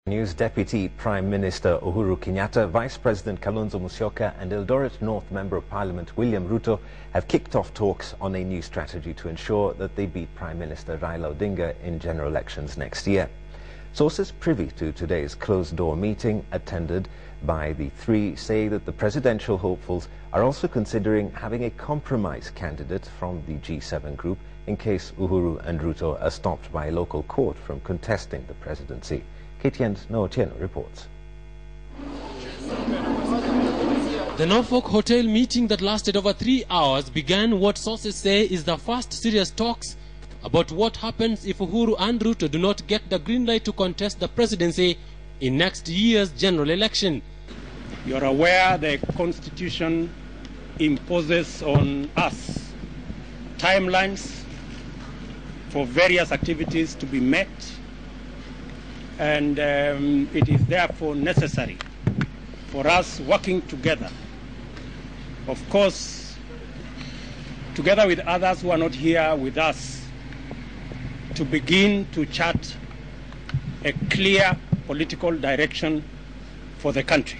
News. Deputy Prime Minister Uhuru Kenyatta, Vice President Kalonzo Musyoka and Eldoret North Member of Parliament William Ruto have kicked off talks on a new strategy to ensure that they beat Prime Minister Raila Odinga in general elections next year. Sources privy to today's closed-door meeting attended by the three say that the presidential hopefuls are also considering having a compromise candidate from the G7 group in case Uhuru and Ruto are stopped by a local court from contesting the presidency. KTN's Notieno reports. The Norfolk Hotel meeting that lasted over 3 hours began what sources say is the first serious talks about what happens if Uhuru and Ruto do not get the green light to contest the presidency in next year's general election. You're aware the Constitution imposes on us timelines for various activities to be met, and it is therefore necessary for us working together, of course, together with others who are not here with us, to begin to chart a clear political direction for the country.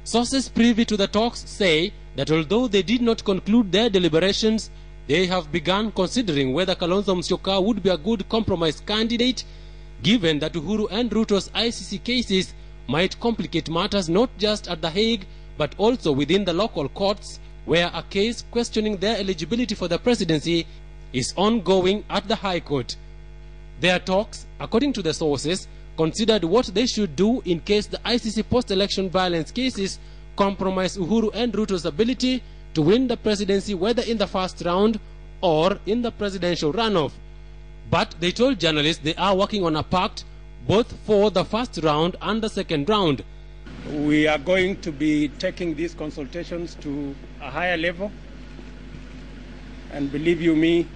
Sources privy to the talks say that although they did not conclude their deliberations, they have begun considering whether Kalonzo Musyoka would be a good compromise candidate, given that Uhuru and Ruto's ICC cases might complicate matters not just at The Hague but also within the local courts, where a case questioning their eligibility for the presidency is ongoing at the High Court. Their talks, according to the sources, considered what they should do in case the ICC post-election violence cases compromise Uhuru and Ruto's ability to win the presidency, whether in the first round or in the presidential runoff. But they told journalists they are working on a pact both for the first round and the second round. We are going to be taking these consultations to a higher level, and believe you me,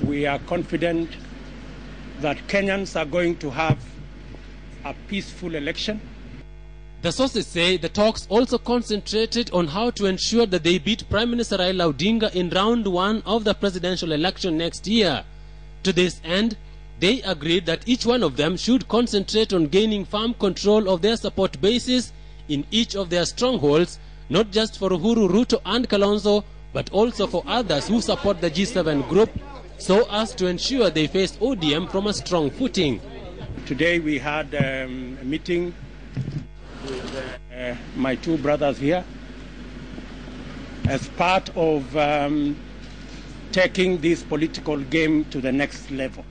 we are confident that Kenyans are going to have a peaceful election. The sources say the talks also concentrated on how to ensure that they beat Prime Minister Raila Odinga in round 1 of the presidential election next year. To this end, they agreed that each one of them should concentrate on gaining firm control of their support bases in each of their strongholds, not just for Uhuru, Ruto and Kalonzo, but also for others who support the G7 group, so as to ensure they face ODM from a strong footing. Today we had a meeting with my two brothers here as part of taking this political game to the next level.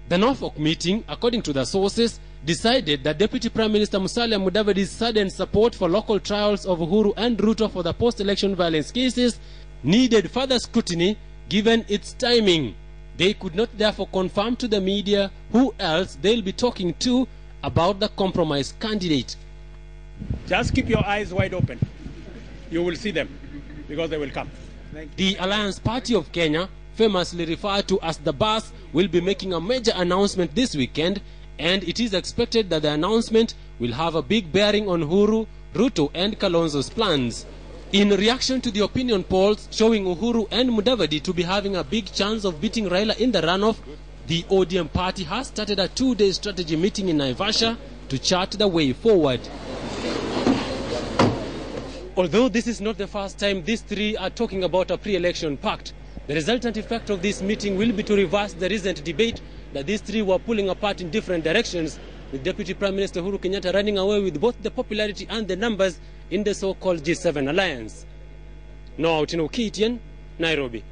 The Norfolk meeting, according to the sources, decided that Deputy Prime Minister Musalia Mudavadi's sudden support for local trials of Uhuru and Ruto for the post-election violence cases needed further scrutiny given its timing. They could not therefore confirm to the media who else they'll be talking to about the compromise candidate. Just keep your eyes wide open. You will see them, because they will come. The Alliance Party of Kenya, famously referred to as the BAS, will be making a major announcement this weekend, and it is expected that the announcement will have a big bearing on Uhuru, Ruto and Kalonzo's plans. In reaction to the opinion polls showing Uhuru and Mudavadi to be having a big chance of beating Raila in the runoff, the ODM party has started a 2-day strategy meeting in Naivasha to chart the way forward. Although this is not the first time these three are talking about a pre-election pact, the resultant effect of this meeting will be to reverse the recent debate that these three were pulling apart in different directions, with Deputy Prime Minister Uhuru Kenyatta running away with both the popularity and the numbers in the so-called G7 alliance. Notieno, KTN, Nairobi.